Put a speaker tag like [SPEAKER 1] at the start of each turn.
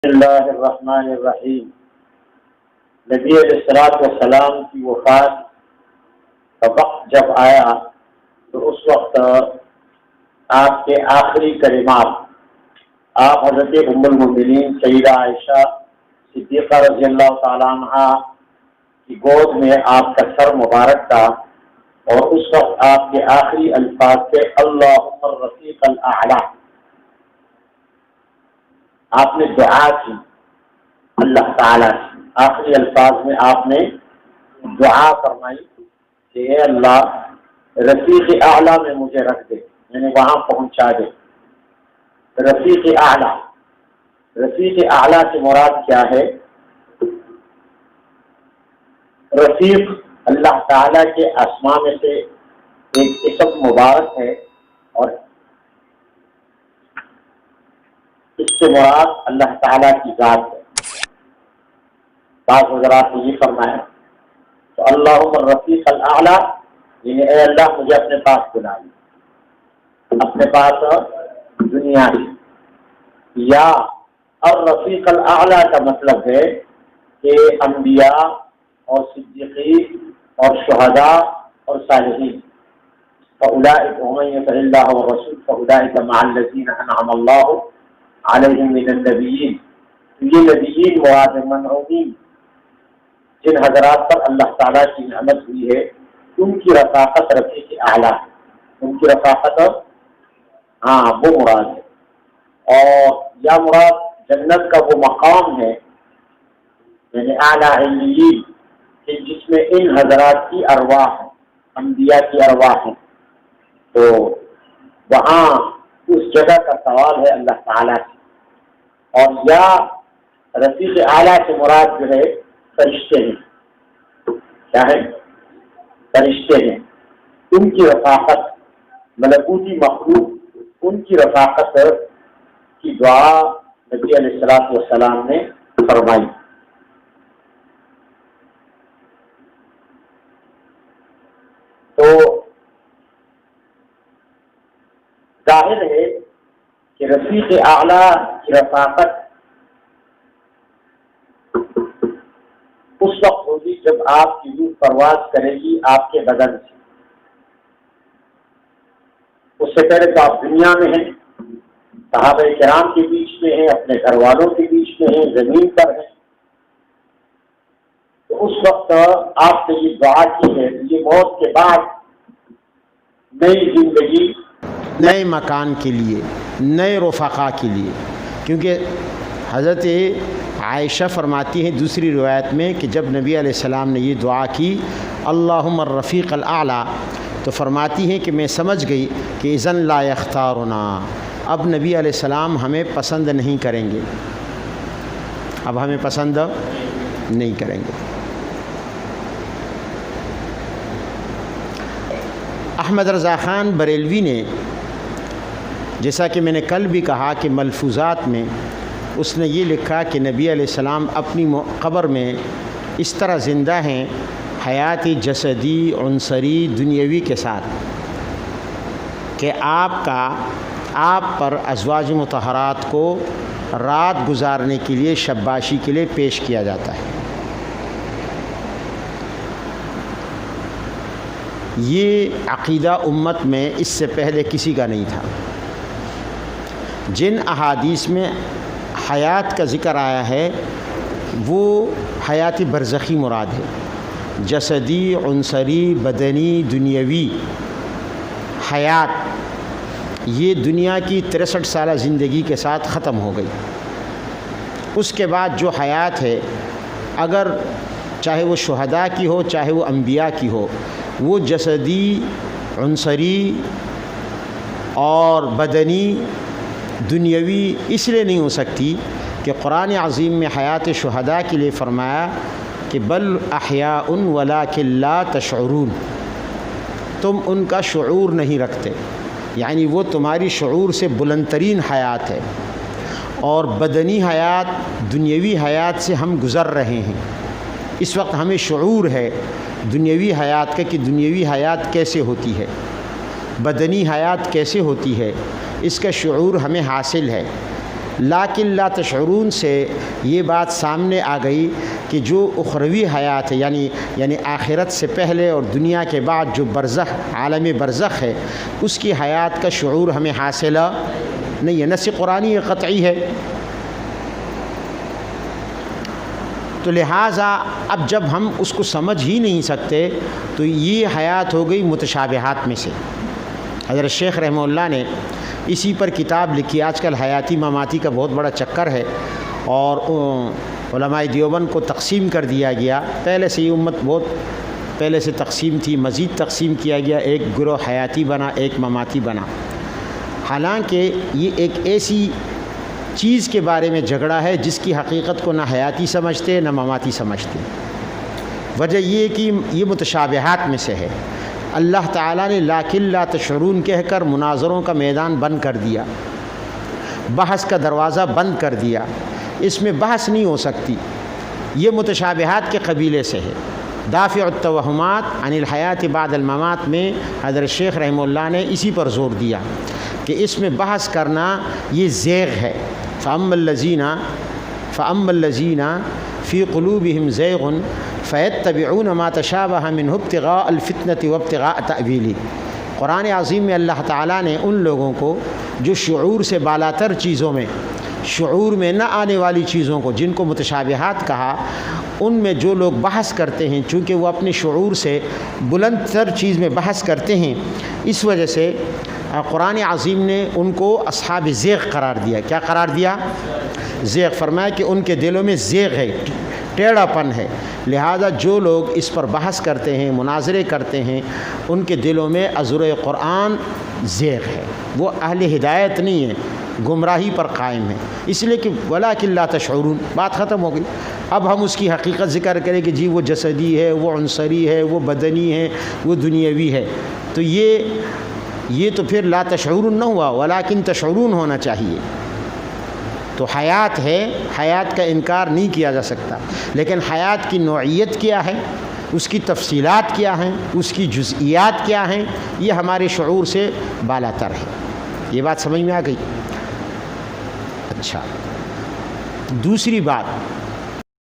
[SPEAKER 1] اللہ الرحمن الرحیم۔ نبی علیہ الصلوۃ والسلام کی وفات کا وقت جب آیا تو اس وقت آپ کے آخری کلمات آپ حضرت ام المؤمنین سیدہ عائشہ صدیقہ رضی اللہ تعالیٰ عنہ کی گود میں آپ کا سر مبارک تھا، اور اس وقت آپ کے آخری الفاظ تھے اللہم الرفیق الاعلی۔ آپ نے دعا کی اللہ تعالیٰ سے، آخری الفاظ میں آپ نے دعا فرمائی کہ اے اللہ رفیق اعلیٰ میں مجھے رکھ دے، یعنی وہاں پہنچا دے۔ رفیق اعلیٰ، رفیق اعلیٰ سے مراد کیا ہے؟ رفیق اللہ تعالیٰ کے اسماء میں سے ایک اسم مبارک ہے، اور اس سے مراد اللہ تعالیٰ کی ذات ہے۔ بعض حضرات نے یہ فرمایا تو اللہم الرفیق الاعلیٰ، یعنی اے اللہ مجھے اپنے پاس بلا لے، اپنے پاس دنیا ہی۔ یا الرفیق الاعلیٰ کا مطلب ہے کہ انبیاء اور صدیقین اور شہداء اور صالحین، فاولئک ومن یطع اللہ والرسول فاولئک مع الذین انعم اللہ علیہم من النبیین۔ یہ نبیین مراد منعومین، جن حضرات پر اللہ تعالیٰ کی نعمت ہوئی ہے، ان کی رفاقت رفیق اعلیٰ ہے، ان کی رفاقت وہ مراد ہے۔ اور یا مراد جنت کا وہ مقام ہے، یعنی اعلیٰ علیین، کہ جس میں ان حضرات کی ارواح ہیں، انبیاء کی ارواح ہیں، تو وہاں اس جگہ کا سوال ہے اللہ تعالیٰ سے۔ اور یا رفیق اعلیٰ سے مراد جو ہے فرشتے ہیں، کیا ہے؟ فرشتے ہیں، ان کی رفاقت، ملکوتی مخلوق ان کی رفاقت کی دعا نبی علیہ الصلوۃ والسلام نے فرمائی۔ تو ظاہر ہے کہ رفیق اعلیٰ کی رفاقت اس وقت ہوگی جب آپ کی روح پرواز کرے گی آپ کے بدن سے۔ اس سے پہلے تو آپ دنیا میں ہیں، صحابہ کرام کے بیچ میں ہیں، اپنے گھر والوں کے بیچ میں ہیں، زمین پر ہیں، تو اس وقت آپ سے یہ دعا کی ہے، یہ موت کے بعد نئی زندگی،
[SPEAKER 2] نئے مکان کے لیے، نئے رفقا کے لیے، کیونکہ حضرت عائشہ فرماتی ہیں دوسری روایت میں کہ جب نبی علیہ السلام نے یہ دعا کی اللہم الرفیق الاعلیٰ، تو فرماتی ہیں کہ میں سمجھ گئی کہ اذن لا یختارنا، اب نبی علیہ السلام ہمیں پسند نہیں کریں گے، اب ہمیں پسند نہیں کریں گے۔ احمد رضا خان بریلوی نے، جیسا کہ میں نے کل بھی کہا کہ ملفوظات میں اس نے یہ لکھا کہ نبی علیہ السلام اپنی قبر میں اس طرح زندہ ہیں حیات جسدی عنصری دنیاوی کے ساتھ کہ آپ پر ازواج مطہرات کو رات گزارنے کے لیے شباشی کے لیے پیش کیا جاتا ہے۔ یہ عقیدہ امت میں اس سے پہلے کسی کا نہیں تھا۔ جن احادیث میں حیات کا ذکر آیا ہے وہ حیات برزخی مراد ہے، جسدی عنصری بدنی دنیاوی حیات یہ دنیا کی 63 سالہ زندگی کے ساتھ ختم ہو گئی۔ اس کے بعد جو حیات ہے، اگر چاہے وہ شہداء کی ہو چاہے وہ انبیاء کی ہو، وہ جسدی عنصری اور بدنی دنیاوی اس لیے نہیں ہو سکتی کہ قرآن عظیم میں حیات شہداء کے لیے فرمایا کہ بل احیاء ولکن لا تشعرون، تم ان کا شعور نہیں رکھتے، یعنی وہ تمہاری شعور سے بلند ترین حیات ہے، اور بدنی حیات دنیاوی حیات سے ہم گزر رہے ہیں۔ اس وقت ہمیں شعور ہے دنیاوی حیات کا کہ دنیاوی حیات کیسے ہوتی ہے، بدنی حیات کیسے ہوتی ہے، اس کا شعور ہمیں حاصل ہے، لیکن لا تشعرون سے یہ بات سامنے آ گئی کہ جو اخروی حیات ہے یعنی آخرت سے پہلے اور دنیا کے بعد جو برزخ عالم برزخ ہے اس کی حیات کا شعور ہمیں حاصل نہیں ہے. نص قرآنی قطعی ہے. تو لہٰذا اب جب ہم اس کو سمجھ ہی نہیں سکتے تو یہ حیات ہو گئی متشابہات میں سے. حضرت شیخ رحمہ اللہ نے اسی پر کتاب لکھی. آج کل حیاتی مماتی کا بہت بڑا چکر ہے اور علماء دیوبند کو تقسیم کر دیا گیا. پہلے سے یہ امت بہت پہلے سے تقسیم تھی، مزید تقسیم کیا گیا. ایک گروہ حیاتی بنا، ایک مماتی بنا. حالانکہ یہ ایک ایسی چیز کے بارے میں جھگڑا ہے جس کی حقیقت کو نہ حیاتی سمجھتے نہ مماتی سمجھتے. وجہ یہ کہ یہ متشابہات میں سے ہے. اللہ تعالیٰ نے لیکن لا تشعرون کہہ کر مناظروں کا میدان بند کر دیا، بحث کا دروازہ بند کر دیا. اس میں بحث نہیں ہو سکتی. یہ متشابہات کے قبیلے سے ہے. دافع التوہمات عن الحیات بعد الممات میں حضرت شیخ رحمہ اللہ نے اسی پر زور دیا کہ اس میں بحث کرنا یہ زیغ ہے. فَأَمَّا الَّذِينَ فِي قُلُوبِهِمْ زَيْغٌ فَيَتَّبِعُونَ مَا تَشَابَهَ مِنْهُ ابْتِغَاءَ الْفِتْنَةِ وَابْتِغَاءَ تَأْوِيلِهِ. قرآن عظیم میں اللہ تعالیٰ نے ان لوگوں کو جو شعور سے بالاتر چیزوں میں، شعور میں نہ آنے والی چیزوں کو جن کو متشابہات کہا، ان میں جو لوگ بحث کرتے ہیں چونکہ وہ اپنے شعور سے بلند تر چیز میں بحث کرتے ہیں، اس وجہ سے قرآن عظیم نے ان کو اصحاب زیغ قرار دیا. کیا قرار دیا؟ زیغ. فرمایا کہ ان کے دلوں میں زیغ ہے، ٹیڑھا پن ہے. لہذا جو لوگ اس پر بحث کرتے ہیں، مناظرے کرتے ہیں، ان کے دلوں میں عذر قرآن زیغ ہے. وہ اہل ہدایت نہیں ہے، گمراہی پر قائم ہے. اس لیے کہ وَلَٰكِن لَا تَشْعُرُونَ بات ختم ہو گئی. اب ہم اس کی حقیقت ذکر کریں کہ جی وہ جسدی ہے، وہ عنصری ہے، وہ بدنی ہے، وہ دنیاوی ہے. تو یہ تو پھر لا تشعرون نہ ہوا، ولیکن تشعرون ہونا چاہیے. تو حیات ہے، حیات کا انکار نہیں کیا جا سکتا. لیکن حیات کی نوعیت کیا ہے، اس کی تفصیلات کیا ہیں، اس کی جزئیات کیا ہیں، یہ ہمارے شعور سے بالاتر ہے. یہ بات سمجھ میں آ گئی؟ اچھا، دوسری بات